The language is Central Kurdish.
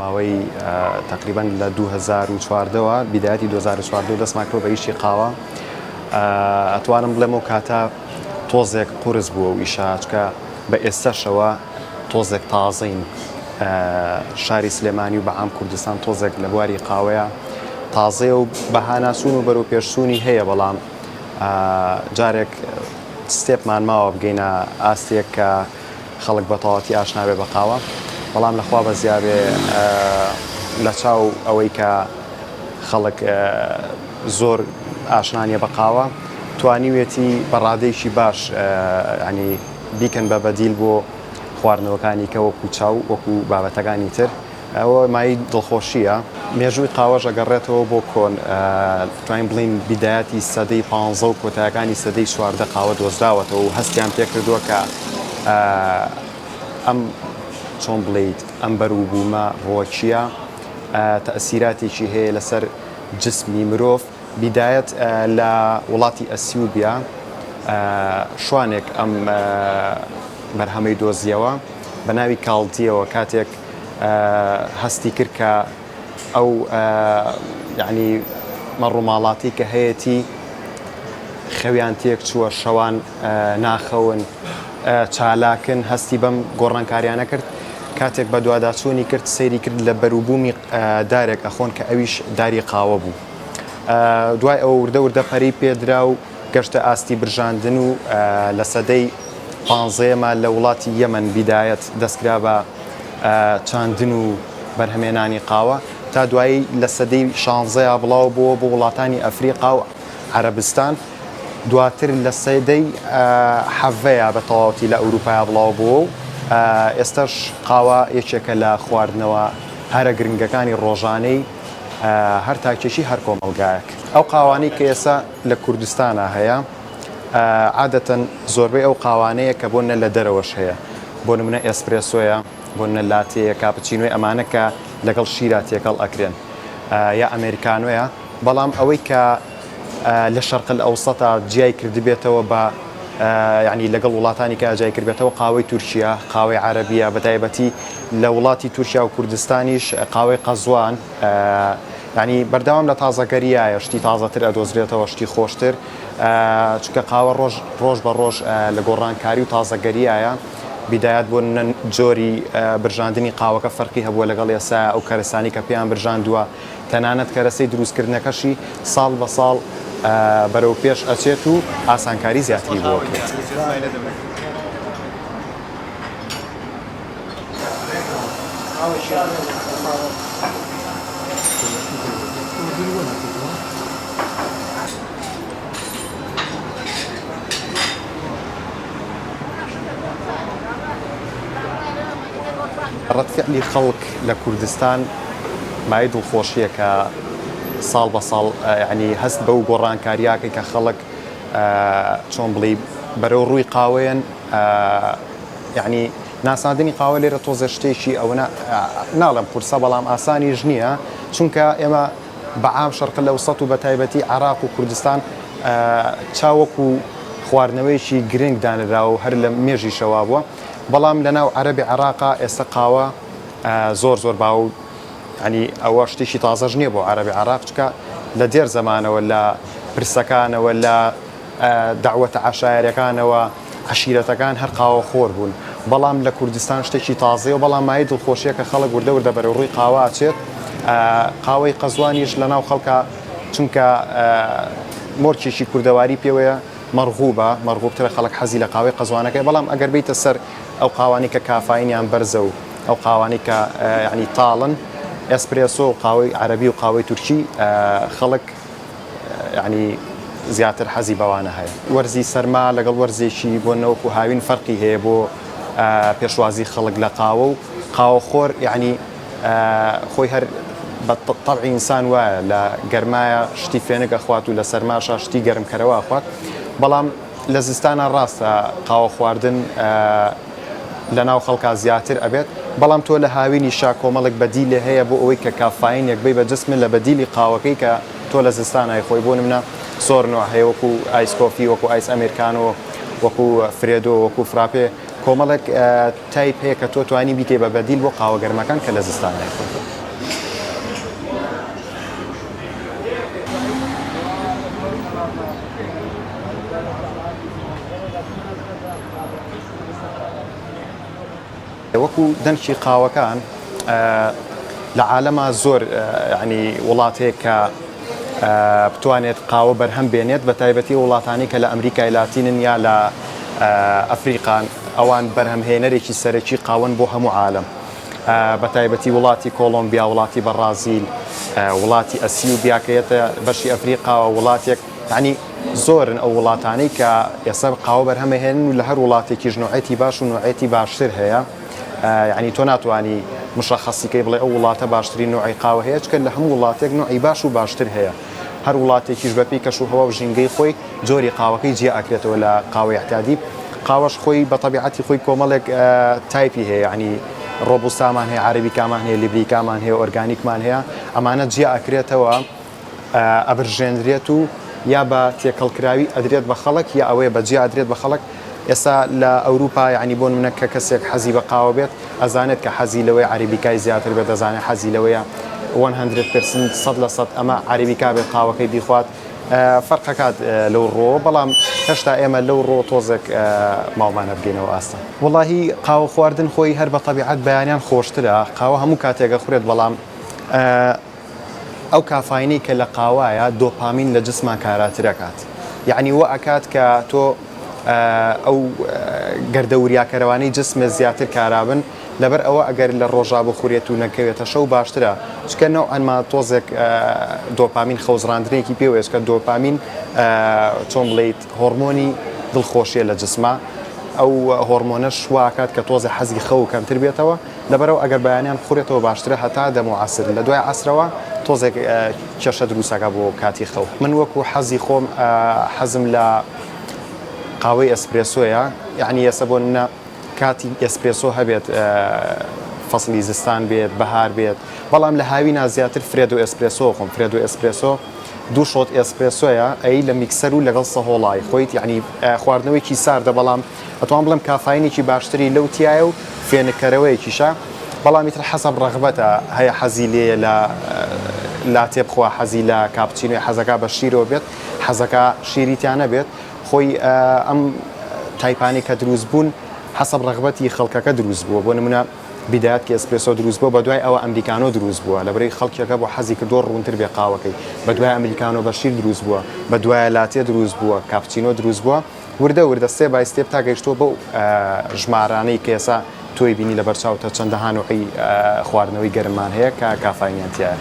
ماوەی تقریبان لە 2014ەوە بیدایەتی 2014 دەستمان کرد بە ئیشی قاوە. ئەتوانم بڵێم و کاتە تۆزێک قورس بووە و ئیشاچکە بە ئێستاشەوە تۆزێک تازەین. شاری سلێمانی و بەعام کوردستان تۆزێک لە بواری قاوەیە تازەیە و بەهاناسوون و بەرەو پێشسوونی هەیە، بەڵام جارێک ستێپمان ماوە بگەینە ئاستێک کە خەڵک بە تەواوەتی ئاشنا بێ بە قاوە، بەڵام لەخوا بەزیابێ لە چاو ئەوەی کە خەڵک زۆر ئاشنانیە بە قاوە توانیوێتی بەڕادەیەکی باش ینی بیکەن بە بەدیل بۆ خواردنەوەکانی کە وەکو چاو وەکو بابەتەکانی تر. ئەوە مای دڵخۆشیە. مێژووی قاوەش ئەگەڕێتەوە بۆ کۆن توانین بڵین بیدایەتی سەدەی 15 و کۆتایەکانی سەدەی 14 قاوە دۆزراوەتەوە و هەستیان پێکردووە کە ئەم چۆن بڵیت ئەم بەرووبوومە ڕۆکیە تەئسیراتێکی هەیە لەسەر جسمی مرۆڤ. بیدایەت لە وڵاتی ئەسیوبیا شوانێک ئەم بەرهەمەی دۆزیەوە بە ناوی کاڵتیەوە کاتێک هەستی کرد کە ئەو ینی مەڕووماڵاتی کە هەیەی خەویان تێک چووە شەوان ناخەون چالاکن هەستی بەم گۆڕانکاریانە کرد. کاتێک بە دوواداچوونی کرد سەیری کرد لە بەرووبوومی دارێک ئەخۆن کە ئەویش داری قاوە بوو. دوای ئەو وردە وردە پەری پێدرا و گەشتە ئاستی برژاندن و لە سەدەی 15ەمە لە وڵاتی یەمەن بیدایەت دەستکرا بە چاندن و بەرهەمێنانی قاوە تا دوایی لە سەدەی 16 بڵاو بووە بۆ وڵاتانی ئەفریقا و عەرەبستان. دواتر لە سەدەی 17ەیە بە تەواوەتی لە ئەوروپای بڵاو بووە و ئێستاش قاوە یەکێکە لە خواردنەوە هەرە گرنگەکانی ڕۆژانەی هەر تاکێشی هەر کۆمەلگایەک. ئەو قاوانەی کە ئێستا لە کوردستانە هەیە عادەتەن زۆربەی ئەو قاوانەیە کە بۆنە لە دەرەوەش هەیە، بۆ نمونە ئێسپرێسۆیە، بۆنە لاتەیە، کاپچینۆی، ئەمانە کە لەگەڵ شیرا تێکەڵ ئەکرێن یا ئەمریکانۆیە. بەڵام ئەوەی کە لە شەرقل ئەوسەتا جیای کردبێتەوە بە ینی لەگەڵ وڵاتانی کە جای کردبێتەوە قاوەی تورکیا، قاوەی عەرەبیە، بەتایبەتی لە وڵاتی تورکیا و کوردستانیش قاوەی قەزوان ینی بەردەوام لە تازەگەریایە شتی تازەتر ئەدۆزرێتەوە شتی خۆشتر چونکە قاوە ڕۆژ بە ڕۆژ لە گۆڕانکاری و تازەگەریایە. بیدایەت بۆ جۆری برژاندنی قاوەکە فەرقی هەبووە لەگەڵ ئێستا ئەو کەرەسانی کە پێیان برژاندووە تەنانەت کەرەسەی دروستکردنەکەشی ساڵ بە ساڵ بەرەو پێش ئەچێت و ئاسانکاری زیاتری بۆ بکرێت. ڕەتفعلی خەڵک لە کوردستان مای دڵخۆشیە کە ساڵ بە ساڵ ینی هەست بەو گۆڕانکاریاکەی کە خەڵک چۆن بڵی بەرەو ڕووی قاوەیەن ینی ناساندنی قاوە لێرە تۆزە شتێکی ئەوە ناڵم قورسە بەڵام ئاسانیش نییە چونکە ئێمە بەعام شەرق لەوسەت و بەتایبەتی عێراق و کوردستان چاوەکو خواردنەوەیکی گرنگ دانراوە و هەر لە مێژی شەوا بووە. بەڵام لەناو عەرەبی عێراقا ئێستا قاوە زۆر باو ینی ئەوە شتێکی تازەژ نییە بۆ عەرەبی عێراق چکە لە دێر زەمانەوە لە پرسەکانەوە لە داوەتە عەشایەرەکانەوە عەشیرەتەکان هەر قاوە خۆر بوون. بەڵام لە کوردستان شتێکی تازەیە و بەڵام مای دڵخۆشیە کە خەڵک وردە وردە بەرەو ڕووی قاوە ئاچێت. قاوەی قەزوانیش لەناو خەڵکە چونکە مۆرچێکی کوردەواری پێوەیە مەرغوبترە خەڵک حەزی لە قاوەی قەزوانەکەی. بەڵام ئەگەر بیتە سەر ئەو قاوانی کە کافاینیان بەرزە و ئەو قاوانی کە ینی تاڵن ئێسپرێسۆ و قاوەی عەرەبی و قاوەی تورکی خەڵک ینی زیاتر حەزی بەوانە هەیە. وەرزی سەرما لەگەڵ وەرزێکی بۆ نەوەکو هاوین فەرقی هەیە بۆ پێشوازی خەڵک لە قاوە و قاوەخۆر ینی خۆی هەر بە تەبعی ئینسان وایە لە گەرمایە شتی فێنەکە خوات و لە سەرماشە شتی گەرمکەرەوە خوات. بەڵام لە زستانە ڕاستە قاوە خواردن لە ناو خەڵکا زیاتر ئەبێت بەڵام تۆ لە هاوینی شا کۆمەڵک بەدیلێ هەیە بۆ ئەوەی کە کافین یەکبەی بە جسمن لە بەدیلی قاوەکەی کە تۆ لە زستانای خۆی بۆ نمونە سۆرنەوە هەیە وەکو ئایس کۆفی وەکو ئایس ئەمریکانۆ وەکو فرێدۆ وەکو فراپێ کۆمەڵک تایپ هەیە کە تۆ توانی بیکەی بە بەدیل بۆ قاوە گەرمەکان کە لە زستانای خۆی. وەکو دەنگی قاوەکان لە عالەما زۆر ینی وڵاتێک کە بتوانێت قاوە بەرهەم بێنێت بە تایبەتی وڵاتانی کە لە ئەمریکای لاتینن یا لە ئەفریقان ئەوان بەرهەمهێنەرێکی سەرەکی قاون بۆ هەموو عالم بە تایبەتی وڵاتی کۆلۆمبیا وڵاتی بەرازیل وڵاتی ئەسیوبیا کە هێتە بەشی ئەفریقاوە وڵاتێک ینی زۆرن ئەو وڵاتانەی کە ئێستا قاوە بەرهەمەهێنن و لە هەر وڵاتێکیش نوعەتی باش و نوعەتی باشتر هەیە ینی تۆ ناتوانانی مشخصیکەی بڵێ ئەو وڵاتە باشترین نوعی قاوە هەیە چکە لە هەموو وڵاتێک نوعی باش و باشتر هەیە هەر وڵاتێکیش بەپی کەش و هەوا و ژینگەی خۆی جۆری قاوەکەی جێ ئەکرێتەوە لە قاوەی احتیادی قاوەش خۆی بە طبیعەتی خۆی کۆمەڵێک تایپی هەیە ینی ڕۆبوستامان هەیە عەرەبیکامان هەیە لیبریکامان هەیە ئۆرگانیکمان هەیە ئەمانە جێ ئەکرێتەوە ئەبرژێنرێت و یا بە تێکەڵکراوی ئەدرێت بە خەڵک یا ئەوەیە بەجێ ئەدرێت بە خەڵک ئێستا لە ئەوروپا ینی بۆ منە کە کەسێک حەزی بە قاوە بێت ئەزانێت کە حەزی لەوەی عەرەبیکای زیاتر بێت دەزانێت حەزی لەوەیە 100% ئەمە عەرەبیکا بێت قاوەکەی بیخوات فەرقەکات لەو ڕۆ بەڵام هێشتا ئێمە لەو ڕۆ تۆزێک ماڵمانە بگەینەوە ئاستا وەڵاهی قاوە خواردن خۆی هەر بە طبیعەت بەیانیان خۆشترە قاوە هەموو کاتێکە خوێت بەڵام ئەو کافاینەی کە لە قاوایە دۆپامین لە جسمان کاراترەکات یعنی وە ئەکات کە تۆ ئەو گەردەوریاکەرەوانەی جسمە زیاتر کارابن لەبەر ئەوە ئەگەر لە ڕۆژا بخورێت و نەکەوێتە شەو باشترە چکەنەوە ئەنما تۆزێک دۆپامین خەوزڕاندنێکی پێوێت کە دۆپامین چۆن بڵیت هۆرمۆنی دڵخۆشیە لە جسمە ئەو هۆرمۆنە شواکات کە تۆزە حەزی خەو کەمتر بێتەوە لەبەرەوە ئەگەر بەیانیان خوڕێتەوە باشترە هەتا دەمو عەسر لە دوای عەسرەوە تۆزێک کێشە دروستەکە بۆ کاتی خەو من وەکو حەزی خۆم حەزم لە قاوەی ئەسپرێسۆیە یعنی ئێستا بۆ منە کاتی ئەسپرێسۆ هەبێت فەسڵی زستان بێت بەهار بێت بەڵام لە هاوینا زیاتر فرێدۆ ئەسپرێسۆ خۆم فرێدۆ ئەسپرێسۆ دوو شۆت ئەسپرێسۆیە ئەی لە میکسەر و لەگەڵ سەهۆڵای خۆیت یعنی خواردنەوەیکی ساردە بەڵام ئەتوان بڵێم کافاینێکی باشتری لەو تایە و فێنکەرەوەیەکیشە بەڵام ئیتر حەسەب ڕەغبەتە هەیە حەزی لێ لە لاتێ بخوا حەزی لە کاپچینۆی حەزەکە بە شیرەوە بێت حەزەکە شیریتیانە بێت خۆی ئەم تایپانی کە دروست بوون حەسەب ڕەغبەتی خەڵکەکە دروست بووە بۆ نمونە بیدایەت کە ئەسپرێسۆ دروست بووە بە دوای ئەوە ئەمریکانۆ دروست بووە لەبەرەی خەڵکیەکە بۆ حەزی کردۆ ڕوونتر بێ قاوەکەی بە دوای ئەمریکانۆ بە شیر دروست بووە بە دوایە لاتێ دروست بووە کاپچینۆ دروست بووە وردە step by step تا گەیشتۆ بەو ژمارانەی کە ئێستا تۆی بینی لە بەرچاوتە چەندەها نوعی خواردنەوەی گەرممان هەیە کە کافاینیان تایە.